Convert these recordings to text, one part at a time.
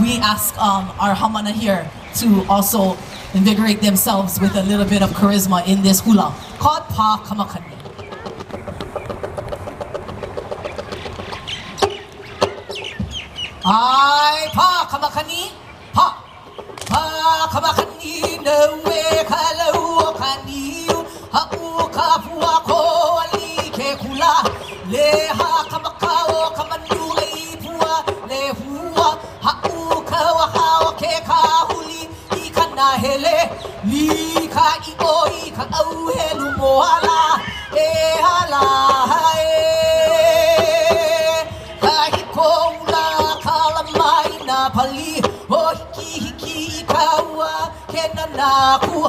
We ask our hamana here to also invigorate themselves with a little bit of charisma in this hula called Pa Kamakani. Ai Pa Kamakani, Pa Kamakani, no way Hālau kani ha'u kapua ko ali ke kula le ha kamakao kamandu ai pua le hua ha'u kawa hao ke kahuli I kana hele li ka I o I ka au helu moala e hala e ka hiko ula kalamaina pali o hiki kaua ke nanaku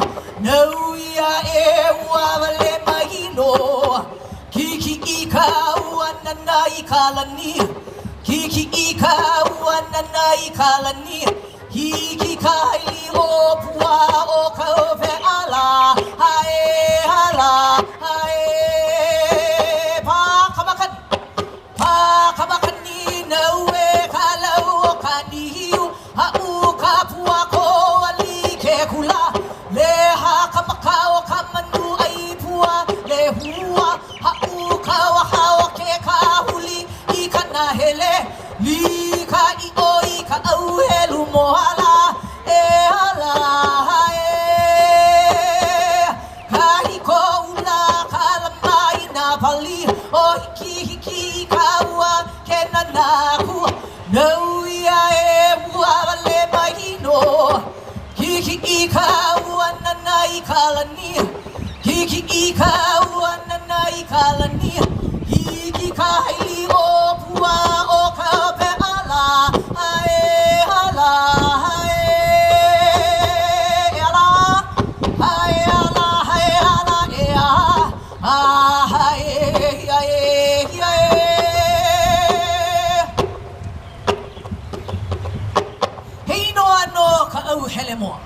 no ia e ua wale mahino kiki I kaua nana I kalani kiki I kaua nana I kalani hiki kaili o pua o kaupe ala hae hala hae Pa kamakani no e Hālau kaniu ha'u kapua ko ali ke kula le ha kamakao kamandu ai pua le hua ha'u kawa hao ke kahuli I kana hele li ka I o I ka au helu mohala e hala e ka hiko ula kalamaina pali o hiki kaua ke nanaku no ia e ua wale mahino kiki kaua nana I kalani kiki kaua nana I kalani hiki kaili o pua o kaupe ala ae hala ae ala ae ala ae ala e a ae ae Hei noa no ka au hele moa